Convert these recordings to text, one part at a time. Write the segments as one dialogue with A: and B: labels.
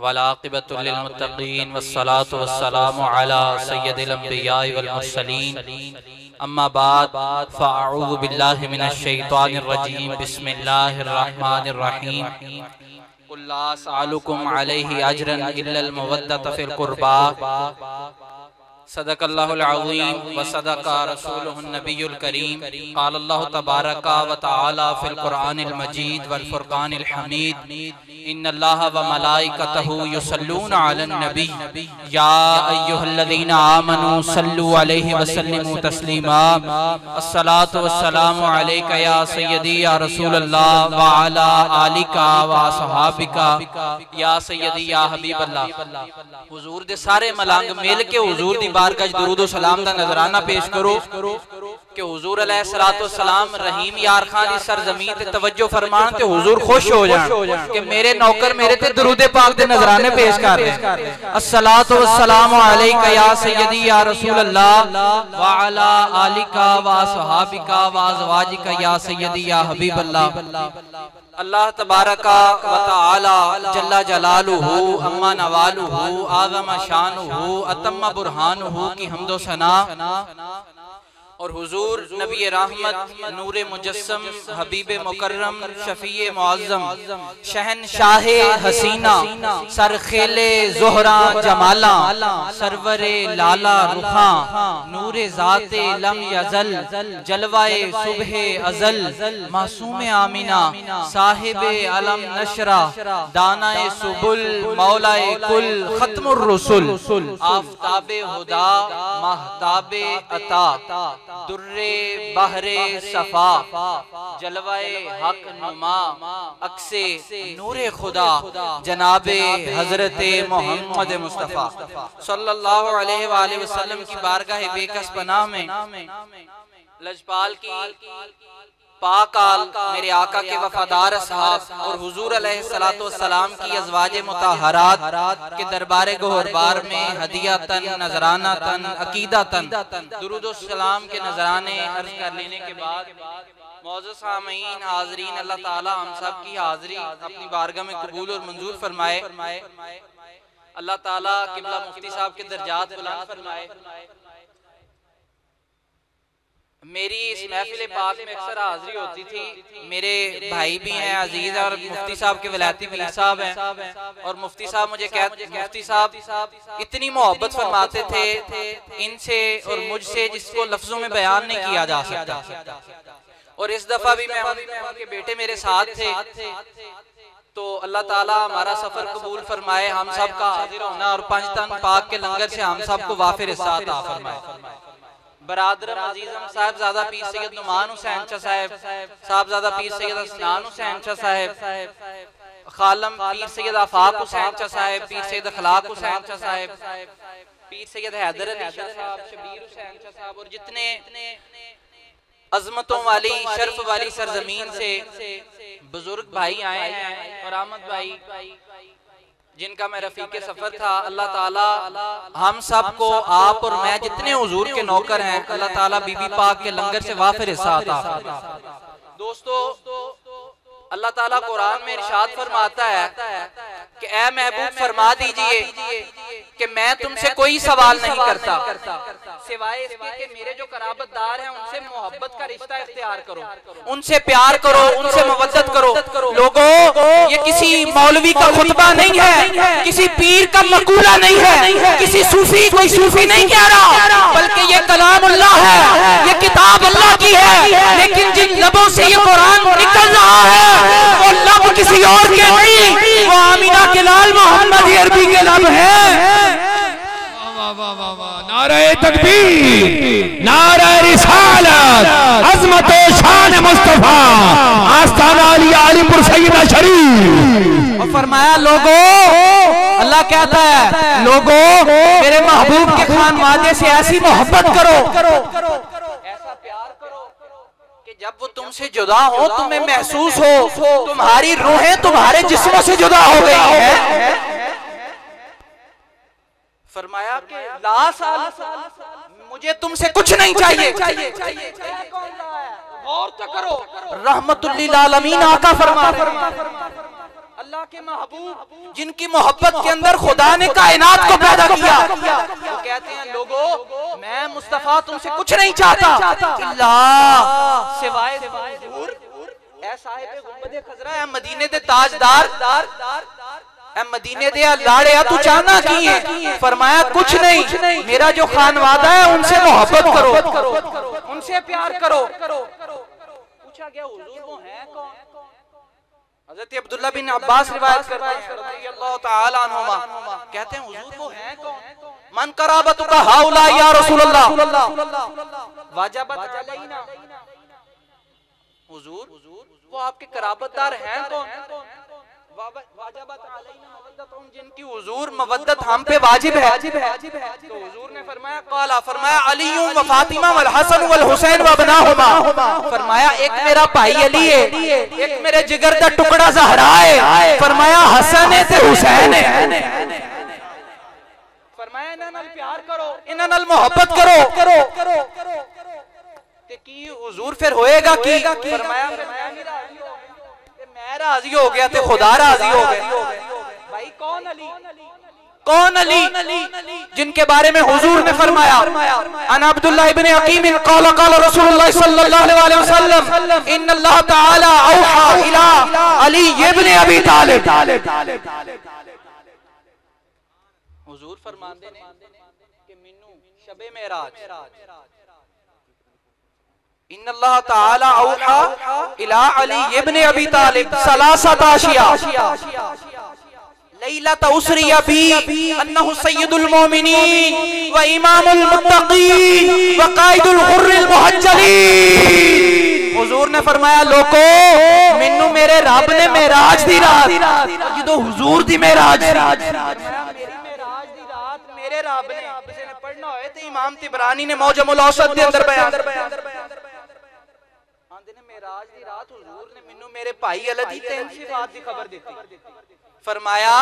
A: वलाक़िबतु लिल्मुत्तक़ीन वस्सलातु वस्सलामु अला सय्यदिल अंबियाइ वल मुरसलीन अम्मा बाद फ़अऊज़ु बिल्लाहि मिनश शैतानिर रजीम बिस्मिल्लाहिर रहमानिर रहीम कुल ला असअलुकुम अलैहि अजरन इल्लल मवद्दत फ़िल क़ुरबा सदक़ल्लाहुल अज़ीम व सदक़ा रसूलुहुन नबियुल करीम क़ाल अल्लाहु तबारका व तआला फ़िल क़ुरआनिल मजीद वल फ़ुरक़ानिल हमीद इन्नल्लाहा व मलाइकतहु युसल्लूना अलन नबी या अय्युहल्लज़ीना आमनू सल्लु अलैहि व सल्लिमू तस्लीमा अस्सलातु वस्सलामु अलैका या सय्यदी या रसूलल्लाह व अला आलिका व असहाबिका या सय्यदी या हबीबल्लाह। हुजूर दे सारे मलंग मिल के हुजूर दी बारगाह च दुरूद व सलाम दा नजराना पेश करो कि हुजूर अलैहिस्सलातु वस्सलाम रहीम यार खान दी सरजमीन ते तवज्जो फरमान ते हुजूर खुश हो जान कि मेरे नौकर मेरे ते दुरूद पाक दे नजराने पेश कर रहे हैं। अस्सलातु वस्सलामु अलैका या सय्यदी या रसूलल्लाह व अला आलिका व असहाबिका व अज़वाजिका या सय्यदी या हबीबल्लाह। अल्लाह तबारका व तआला जल्ला जलालुहु अम्मा नवालुहु आज़म शानुहु अतम्मा बुरहानुहु की हम्दो सना और हुजूर नबी रहमत नूरे मुजस्सम हबीबे मुकर्रम शफीए मुअज़्ज़म शहनशाहे हसीना सरखेले ज़ोहरा जमाला सरवरे लाला रुखा नूरे ज़ाते लम यज़ल जलवाए सुबहे अज़ल मासूमे आमिना साहिबे अलम नशरा दानाए सुबुल मौलाए कुल खत्मुर रसूल आफ़ताबे हुदा महताबे अता दुर्रे बहरे सफा जलवाए हक नुमा अक्से नूरे खुदा जनाबे हजरते मोहम्मद मुस्तफ़ा सल्लल्लाहु अलैहि वसल्लम की बारगाह बेकस पनाह में लजपाल की पाकाल मेरे आका के वफादार असहाब और हुजूर अलैहिस्सलातु वस्सलाम की अज़वाजे मुताहरात के दरबारे गोहरबार में हदिया तन नजराना तन अकीदा तन दुरूद व सलाम के नजराने अर्ज कर लेने के बाद मौजूद सामीन हाज़रीन अल्लाह ताला हम सब की हाज़री अपनी बारगाह में कबूल और मंजूर फरमाए। अल्लाह ताला किबला मुफ्ती साहब के दर्जात बुलंद फरमाए। मेरी इस महफिल पाक में अक्सर हाजिरी होती थी। मेरे भाई भी हैं अजीज और मुफ्ती साहब के वलायती पीर साहब हैं और मुफ्ती साहब मुझे कहते मुफ्ती साहब इतनी मोहब्बत फरमाते थे इनसे और मुझसे जिसको लफ्जों में बयान नहीं किया जा सकता। और इस दफा भी मैं उनके बेटे मेरे साथ थे तो अल्लाह ताला हमारा सफर कबूल फरमाए, हम सब का हाजिर होना और पंजतन पाक के लंगर से हम सब को वाफिर साथ आ फरमाए। बरादर अजीज़म साहबजादा पीर सैयद नुमान हुसैन शाह साहबजादा पीर सैयद असनान हुसैन शाह खालम पीर सैयद आफाक हुसैन शाह पीर सैयद अखलाक हुसैन शाह पीर सैयद हैदर अली शाह साहब शबीर हुसैन शाह और जितने अजमतों वाली शर्फ वाली सरजमीन से बुजुर्ग भाई आए हैं और अहमद भाई जिनका मैं रफीके सफर था। अल्लाह ताला हम सब को आप और मैं जितने हुजूर के नौकर हैं अल्लाह ताला बीबी पाक के लंगर से वाफिर साथ आ। दोस्तों अल्लाह ताला कुरान में इरशाद फरमाता है कि ए महबूब फरमा दीजिए कि मैं तुमसे कोई सवाल नहीं करता सिवाय इसके कि मेरे जो कराबतदार हैं उनसे मोहब्बत का रिश्ता इख्तियार करो, उनसे प्यार करो, उनसे मवद्दत करो। लोगों ये किसी मौलवी का खुतबा नहीं है, किसी पीर का मकूला नहीं है, किसी सूफी कोई सूफी नहीं कह रहा, बल्कि ये कलामुल्लाह है, ये किताब अल्लाह की है। लेकिन जिन लबों से ये कुरान निकल रहा है वो लब किसी और के नहीं, वो आमीना के लाल मोहम्मद अरबी के लब है।
B: नारे तकबीर, नारे रिसालत, अज़मत शान मुस्तफा, आस्ताना अली अलीपुर सैयदा शरीफ।
A: और फरमाया लोगों अल्लाह कहता है लोगों मेरे महबूब के खानवादे से ऐसी मोहब्बत करो, ऐसा प्यार करो कि जब वो तुमसे जुदा हो तुम्हें महसूस हो तुम्हारी रूहें तुम्हारे जिस्मों से जुदा हो गई है। फरमाया कि ला साल मुझे तुमसे कुछ नहीं चाहिए। गौर तो करो रहमतुल लिल आलमीन आका फरमा अल्लाह के महबूब जिनकी मोहब्बत के अंदर खुदा ने कायनात को पैदा किया, वो कहते हैं लोगो मैं मुस्तफा तुमसे कुछ नहीं चाहता सिवाय ऐ साहिब गुंबद खजरा, ऐ मदीने दे ताजदार, ऐ मदीने दे लाड़े तू चाहना की है? फरमाया कुछ नहीं, मेरा जो खानवादा है उनसे मोहब्बत करो, उनसे प्यार करो। पूछा गया हुजूर वो है कौन? हज़रत अब्दुल्ला बिन अब्बास रिवायत करते हैं रज़ियल्लाहु ताला अन्हुमा, कहते हैं हुजूर वो है कौन? मन कराबतुका हाउला या रसूलल्लाह वाजबत अलैना, हुजूर वो आपके कराबतदार हैं कौन? वाजबत अलैना मवद्दतुहुम, जिनकी हुजूर मवद्दत हम पे वाजिब है। तो हुजूर ने फरमाया काला, फरमाया अलीयुम व फातिमा वल हसन वल हुसैन व अबनाहुमा, फरमाया एक मेरा भाई अली है, एक मेरे जिगर दा टुकड़ा ज़हरा है, फरमाया हसन है ते हुसैन है, फरमाया इन्हां नाल प्यार करो, इन्हां नाल मोहब्बत करो। ते की हुजूर फिर होएगा की? फरमाया मैं राजी हो गया ते खुदा राजी हो गया। भाई कौन अली? कौन अली जिनके बारे में हुजूर ने फरमाया अन अब्दुल्लाह इब्न हकीम क़ाल क़ाल रसूलुल्लाह सल्लल्लाहु अलैहि वसल्लम इन्नल्लाह तआला औहा इला अली इब्न अबी तालिब। हुजूर फरमाते ने कि मिन्नू शबे मेराज इन्नल्लाह तआला औहा इला अली इब्न अबी तालिब सलासत आशिया लैलत उसरिया बी अन्नहु सय्यदुल मोमिनीन व इमामुल मुत्तकीन व कायदुल गुर्रिल मुहज्जलीन। हुजूर ने फरमाया लोको मैनू मेरे रब ने मेराज दी रात जो हुजूर दी मेराज मेरे रब ने किसी ने पढ़ना होए ते इमाम तिबरानी ने मौजमुल औसत दे अंदर बयान मेराज दी रात हुजूर ने मैनू मेरे भाई अली दी तीन सिफात दी खबर दी। फरमाया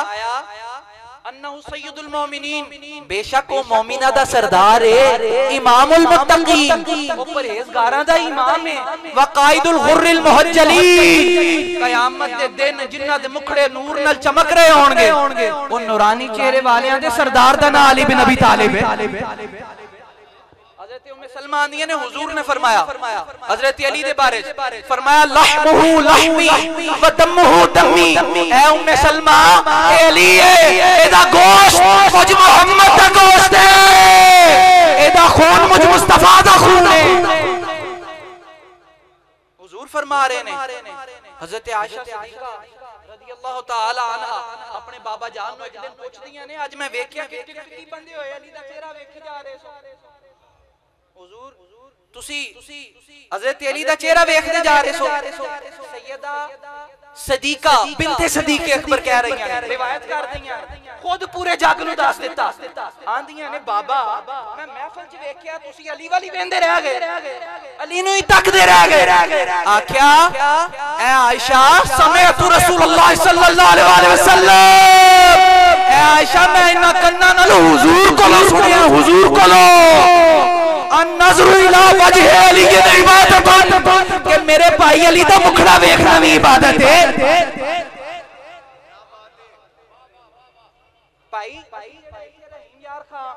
A: अन्नहु सय्यदुल मोमिनीन, बेशक वो मोमिना दा सरदार है, इमामुल मुत्तकीन वो परहेजगारां दा इमाम है, व कायदुल गुर्रिल मुहज्जलीन कयामत दे दिन जिन्हां दे मुखड़े नूर नाल चमक रहे होणगे वो नूरानी चेहरे वालियां दे सरदार दा नाम अली बिन अबी तालिब है। सलमानिया ने हुजूर ने फरमाया हजरत अली दे बारे फरमाया लहमुहु लहमी व दमुहु दमी, ए उम्मे सलमा ए अली है, एदा गोश्त मुझ मोहम्मद दा गोश्त है, एदा खून मुझ मुस्तफा दा खून है। हुजूर फरमा रहे ने हजरत आयशा सिद्दीका रज़ियल्लाहु ताला अन्हा अपने बाबा जान नु एक दिन पूछदियां ने आज मैं वेख्या कि की बंदे होए अली दा चेहरा वेखे जा रहे सो। हुजूर तुसी हज़रत अली दा चेहरा देखते जा रहे सो। सैयदा सदीका बिन्ते सदीक अकबर कह रही हैं, रिवायत कर दी खुद पूरे जग नूं दस दिता, आंदियां ने बाबा मैं महफिल च वेख्या तुसी अली वाली वेंदे रह गए, अली नूं ही तकदे रह गए। आख्या ए आयशा समेअतु रसूलुल्लाह सल्लल्लाहु अलैहि वसल्लम, ए आयशा मैं इन्हां कन्नां नाल हुजूर कोलों सुनिया, हुजूर कोलों अन्नज़रु इला वजहि अली इबादत, कि मेरे भाई अली दा मुखड़ा देखना भी इबादत है। भाई यार खां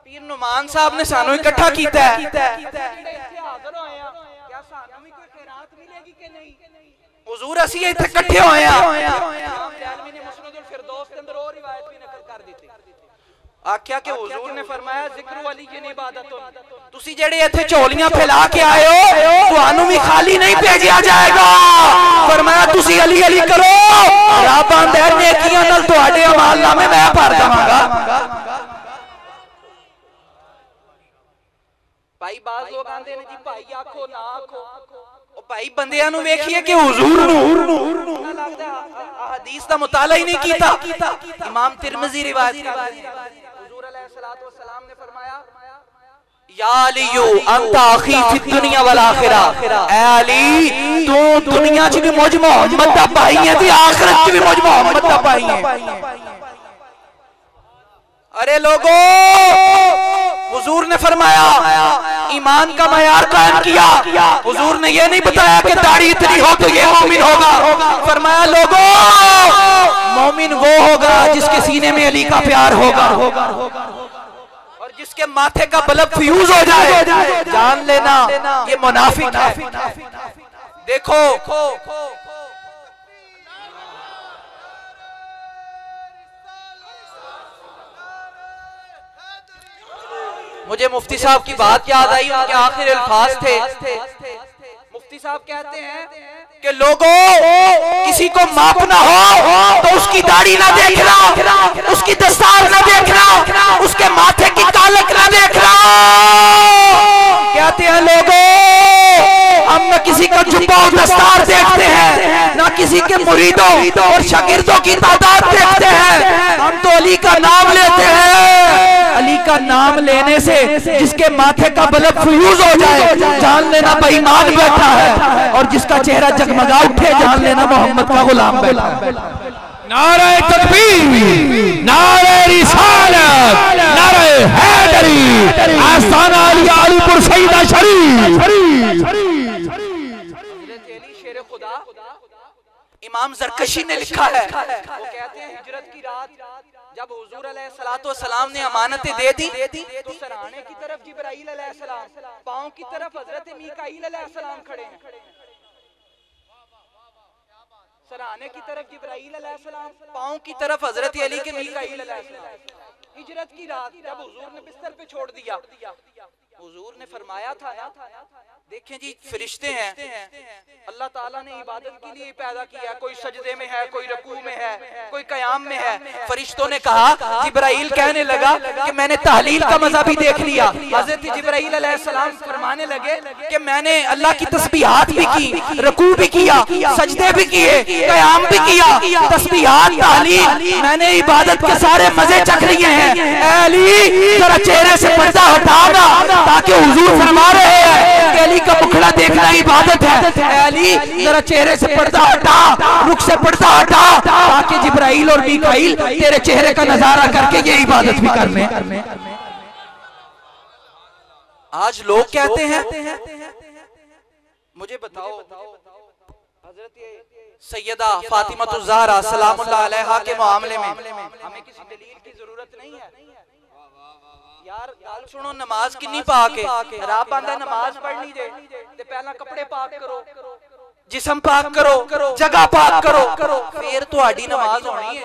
A: पीर नुमान साहब ने सानू इकट्ठा कीता है, हाजिर होए आ, क्या सानू भी कोई खैरात मिलेगी कि नहीं? हुजूर असी इत्थे इकट्ठे होए आ, ने मुस्नदुल फिरदौस के अंदर और रिवायत भी नकल कर दी थी। आख्या कि हुजूर ने फरमाया जिक्र अली की इबादत, तुसी जेड़े इत्थे झोलियां फैला के आए हो तुहानू भी खाली नहीं भेजा जाएगा। फरमाया तुसी अली अली करो, रब आंदा नेकियां नाल तुहाडे अमाल नामे मैं भर देवांगा। भाई बाज लोग आंदे ने जी भाई आखो ना आखो, ओ भाई बंदियां नु वेखिए कि हुजूर नु लगदा हदीस दा मुताला ही नहीं कीता। इमाम तिरमिजी रिवायत करते हैं हुजूर अलैहिस्सलातु वस्सलाम ने फरमाया या अलीयू अंता अखी फी दुनिया वल आखिरा, ए अली तू दुनिया च भी मुझ मोहम्मद दा भाई है ते आखिरत च भी मुझ मोहम्मद दा भाई है। अरे लोगो हुजूर ने फरमाया ईमान का मयार कायम किया। हुजूर ने ये नहीं बताया कि दाढ़ी इतनी हो तो ये मोमिन होगा। फरमाया लोगों, मोमिन वो होगा जिसके सीने में अली का प्यार होगा और जिसके माथे का बल्ब फ्यूज हो जाए, जान लेना ये मुनाफिक है। देखो मुझे मुफ्ती साहब की बात याद आई, उनके आखिरी अल्फाज थे। मुफ्ती साहब कहते हैं कि लोगों, किसी को मापना हो तो उसकी दाढ़ी ना देखना, उसकी दस्तार ना देखना, उसके माथे की कालक ना देखना। कहते हैं लोगों, हम न किसी का जुब्बा और दस्तार देखते हैं, न किसी के मुरीदों और शागिर्दों की तादाद देखते हैं। हम तो अली का नाम लेते हैं। अली का नाम लेने से जिसके माथे का बल्ब फ्यूज हो जाए, जान लेना बेईमान बैठा है, और जिसका चेहरा जगमगा उठे, जान लेना मोहम्मद का गुलाम बैठा है।
B: नारे तकबीर, नारे रिसालत, नारे हैदरी, आस्ताना अली अलीपुर सईदा शरीफ।
A: शेर खुदा इमाम ज़रकशी ने लिखा है, वो कहते हैं हिजरत की रात जब हुजूर अलैहिस्सलाम ने अमानतें दे दी तो सराहने की तरफ जिब्राइल अलैहिस्सलाम, पांव की तरफ हजरत मीकाईल अलैहिस्सलाम खड़े हैं। सराहने की तरफ जिब्राइल अलैहिस्सलाम, पांव की तरफ हजरत अली के मीकाईल अलैहिस्सलाम। हिजरत की रात जब हुजूर ने बिस्तर पे छोड़ दिया, हुजूर ने फरमाया था ना, देखें जी फरिश्ते हैं, अल्लाह ताला ने इबादत के लिए पैदा किया। कोई सजदे में है, कोई रकू में है, कोई कयाम में है। फरिश्तों ने कहा, जिब्राइल कहने लगा कि मैंने तहलील का मजा भी देख लिया। हजरत जिब्राइल अलैहिस्सलाम फरमाने लगे कि मैंने अल्लाह की तस्बीहात भी की, रकू भी किया, सजदे भी किए, कयाम भी किया। तस्बीहात, तहलील, मैंने इबादत के सारे मजे चख लिए हैं। अली जरा चेहरे से पर्दा हटाना, ताकि हुजूर फरमा रहे हैं कि अली का मुखड़ा देखना इबादत है। अली जरा चेहरे से पर्दा हटा, रुख से पर्दा हटा, ताकि जिब्राइल और मीकाईल तेरे चेहरे का नजारा करके ये इबादत भी करने। आज लोग कहते हैं, मुझे बताओ हजरत सैयदा फातिमा ज़हरा सलामुल्लाह अलैहा के मामले में हमें किसी दलील की जरूरत नहीं है। यार गल सुनो, नमाज किन्नी पाक है, रब आंदा नमाज पढ़नी जे ते पहला कपड़े पाक करो, जिस्म पाक करो, जगह पाक करो, फिर तुहाडी नमाज होनी है।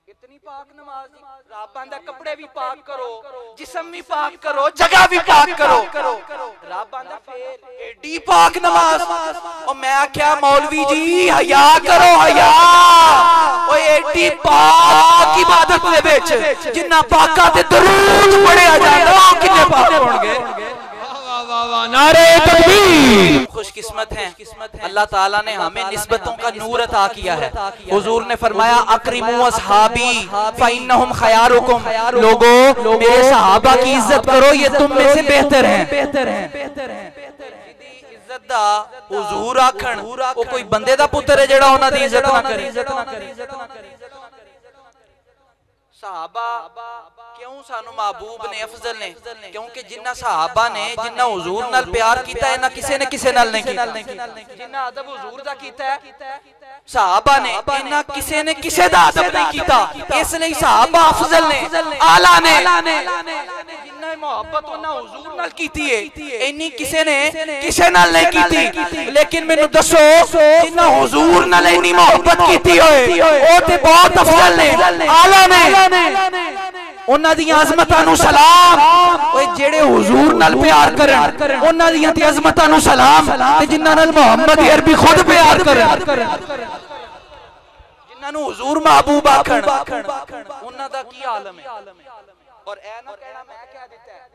A: इतनी पाक नमाज, रब आंदा कपड़े भी पाक करो, जिस्म भी पाक करो, जगह भी पाक करो, रब आंदा फिर एडी पाक नमाज। और मैं आख्या मौलवी जी हया करो, हया। ओए एडी पाक इबादत दे विच जिन्ना पाका ते दरूद पढ़िया जांदा, किन्ने पाक होणगे।
B: नारे तकबीर।
A: खुशकिस्मत हैं, अल्लाह ताला ने हमें निस्बतों का नूर अता किया है। हुजूर ने फरमाया अकरिमू अस्हाबी फइन्नहुम खयारुकुम, लोगों मेरे सहाबा की इज्जत करो, ये तुम में से बेहतर हैं। इज्जत दा हुजूर आखण, वो कोई बंदे दा पुत्र है जेड़ा उन्हां दी इज्जत ना करे। सहाबा क्यों सानू महबूब ने, अफजल ने, क्योंकि जिन्ना सहाबा ने जिन्ना हुजूर नाल प्यार कीता है ना किसी ने किसी नाल नहीं कीता। जिन्ना अदब हुजूर दा कीता है सहाबा ने, इन्ना किसी ने किसी दा अदब नहीं कीता। इसलिए सहाबा अफजल ने, आला ने, जिन्ना मोहब्बत उन्ना हुजूर नाल कीती है, इन्नी किसी ने किसी नाल नहीं कीती। लेकिन मैनू दसो, जिन्ना हुजूर नाल इन्नी मोहब्बत कीती होए, ओ ते बहुत अफजल ने, आला ने, उन्हां दी अज़मतां नू सलाम। ओए जेड़े हुजूर नाल प्यार करन, उन्हां दी ते अज़मतां नू सलाम, ते जिन्हां नाल मोहम्मद अरबी खुद प्यार करन, जिन्हां नू हुजूर महबूब आखण, उन्हां दा की आलम है। और ए ना कहना मैं कह दित्ता है,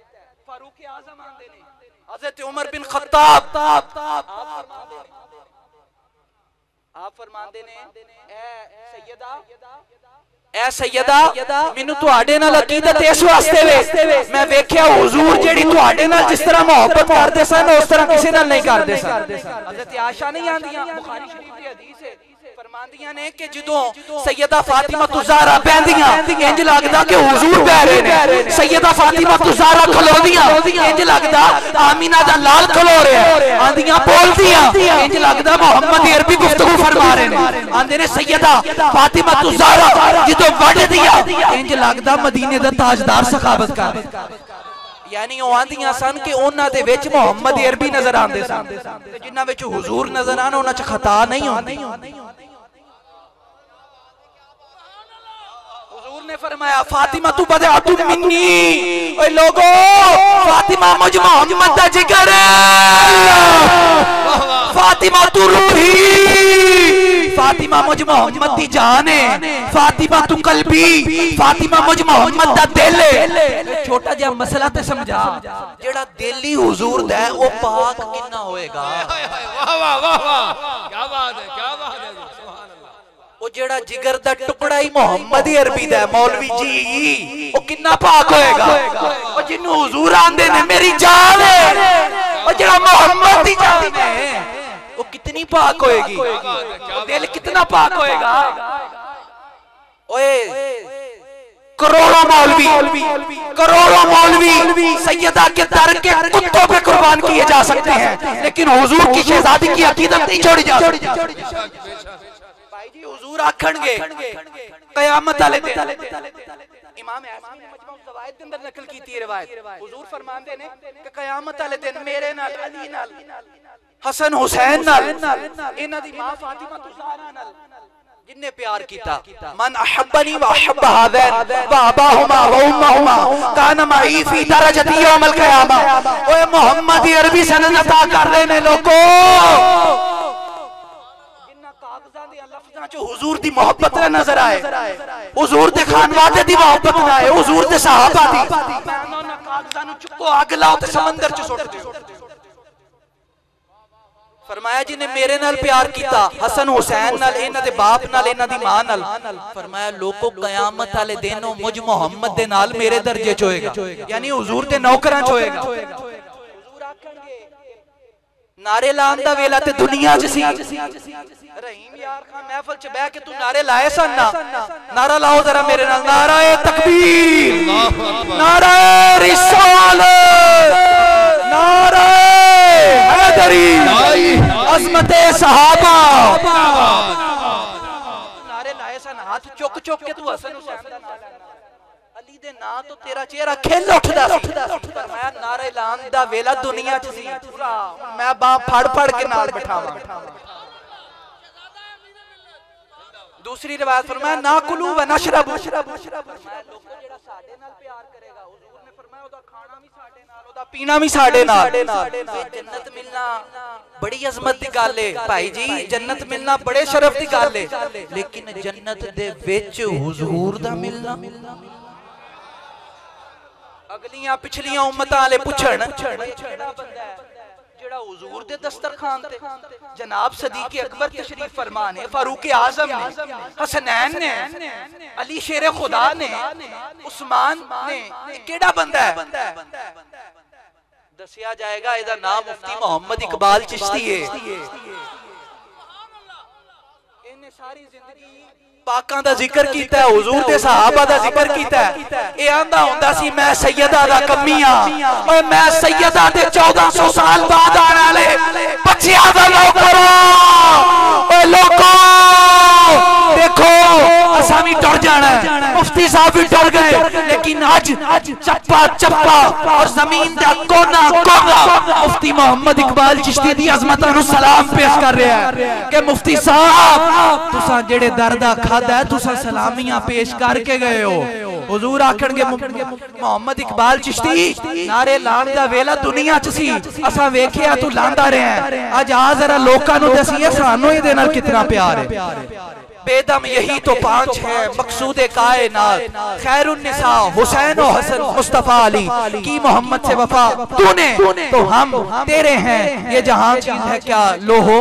A: फारूक आज़म आंदे ने, हज़रत उमर बिन खत्ताब आप फरमांदे ने, ए सैयदा मैनू तुहाडे नाल अकीदत इस वास्ते वे, मैं वेख्या हुजूर जेड़ी तुहाडे नाल जिस तरह मोहब्बत करदे सन उस तरह किसी नाल नहीं करदे सन। हज़रत आयशा नहीं आंदियां, बुखारी शरीफ की हदीस है, फरमांदियां ने कि जदों सैयदा फातिमा ज़हरा बहंदियां इंज लगदा कि हुजूर बह रहे ने, सैयदा फातिमा ज़हरा खलोदियां इंज लगदा आमीना दा लाल खलो रहा है, आंदियां बोलदियां इंज लगदा मोहम्मद अरबी गुफ्तगू फरमा रहे ने। आंदे ने सैयदा फातिमा ज़हरा जदों वढदियां इंज लगदा मदीने दा ताजदार सखावत कर, यानी वो आंदियां सन कि उन्हां दे विच मोहम्मद अरबी नजर आंदे सन ते जिन्हां विच हुजूर नजर आन उन्हां च खता नहीं होंदी। हुजूर ने फरमाया फातिमा तू बदअतु मिन्नी, ओए लोगो फातिमा मुझ मोहम्मद दा जिगर है, फातिमा तू रूही, फातिमा मुझ मोहम्मद दी जान है, फातिमा तू कल्बी, फातिमा मुझ मोहम्मद दा दिल है। छोटा जिहा मसला ते समझा, जेड़ा दिल ही हुजूर दा है ओ पाक कितना होएगा।
B: वाह वाह वाह वाह, क्या बात है, क्या बात है, सुभान अल्लाह।
A: ओ जेड़ा जिगर दा टुकड़ा ही मोहम्मद अरबी दा मौलवी जी ओ कितना पाक होएगा। ओ जिन्नू हुजूर आंदे ने मेरी जान है, ओ जेड़ा मोहम्मद दी जान है वो कितनी पाक होएगी, दिल कितना पाक होएगा। ओए करोड़ों मौलवी सैयदा के दर के कुत्तों पे कुर्बान किए जा सकते हैं, लेकिन हुजूर की शहजादी की अकीदत नहीं छोड़ी जा सकती। भाई जी हुजूर आखणगे कयामत वाले दिन, इमाम आज़म ने मजमू ज़वाइद के अंदर नकल की थी रिवायत, हुजूर फरमाते ने कि कयामत वाले दिन मेरे नाल, अली नाल, हसन हुसैन नाल, इन्हां दी मां फातिमा ज़हरा नाल जिन्ने प्यार कीता, मन अहब्बनी व अहब्ब हादैन व अबाहुमा व उम्महुमा कान माई फी दरजती यौमल क़यामा। ओए मोहम्मद अरबी सनद अता कर रहे ने लोगो, जिन्ना कागजां दे लफ्ज़ां च हुजूर दी मोहब्बत ना नजर आए, हुजूर दे खानवादे दी मोहब्बत ना आए, हुजूर दे सहाबा दी, उन्हां कागजां नु चुको अग लाओ ते समंदर च सुट दिओ। फरमाया जिन्हें मेरे नाल प्यार किया, हसन हुसैन नाल, इन्हां दे बाप नाल, इन्हां दी मां नाल, फरमाया लोगो कयामत वाले दिन मुझ मोहम्मद दे नाल मेरे दर्जे च होएगा, यानी हुजूर दे नौकरां च होएगा। हुजूर आखणगे नारे लान दा वेला ते दुनिया च सी, रहीम यार खान महफिल च बैठ के तू नारे लाए सन ना, नारा लाओ जरा मेरे नाल, नाराए तकबीर, नाराए रिसालत, नाराए हैदरी, अज़मते सहाबा। नारे लाए सन, हाथ चुक चुक के तू हसन हुसैन दा नाम लेना, अली दे नाम तो तेरा चेहरा खिल उठदा सी। फरमाया नारे लान दा वेला दुनिया च सी, मैं बां फड़ फड़ के नाल बिठावां। दूसरी रिवायत फरमाया ना कुलू व नशरबू, फरमाया लोगों जेड़ा साडे नाल प्यार करेगा, हुजूर ने फरमाया ओदा खाना भी साडे नाल, ओदा पीना भी साडे नाल। जन्नत मिलना बड़ी अजमत दी गल है भाई जी, जन्नत मिलना बड़े शरफ दी गल है, लेकिन जन्नत दे विच हुजूर दा मिलना, अगलियां पिछलियां उम्मतां वाले पुछण जेड़ा हुजूर दे दस्तरखान ते जनाब सदीक अकबर तशरीफ फरमा ने, फारूक आजम ने, हसनैन ने, अली शेर खुदा ने, उस्मान ने, केड़ा बंदा है? दसिया जाएगा एदा नाम मुफ्ती मोहम्मद इकबाल चिश्ती है। इन्हें सारी जिंदगी पाकां दा जिक्र कीता है, हुजूर दे सहाबा दा जिक्र कीता है। ए आंदा हुंदा सी मैं सैयदा दा कमी आ, ओए मैं सैयदा दे 1400 साल बाद आने वाले बच्चियां दा नौकर। ओए लोगो देखो असा भी डर जाना है, मुफ्ती साहब भी डर गए, लेकिन आज चप्पा चप्पा और जमीन दा कोना कोना मुफ्ती मोहम्मद इकबाल चिश्ती दी अजमतां नु सलाम पेश कर रहा है कि मुफ्ती साहब तुसां जेड़े दर दा खादा है तुसां सलामियां पेश करके गए हो। हुजूर आखणगे मोहम्मद इकबाल चिश्ती नारे लाण दा वेला दुनिया च सी, असां वेखिया तू लांदा रहा, अज आ जरा लोकां नु दसीए सानू इहदे नाल कितना प्यार है। बेदम यही तो पांच है मकसूदे कायनात, खैरुन्निसा हुसैन और हसन मुस्तफा अली की मोहम्मद से वफा तूने तो हम तेरे हैं, ये जहां चीज है क्या लोहो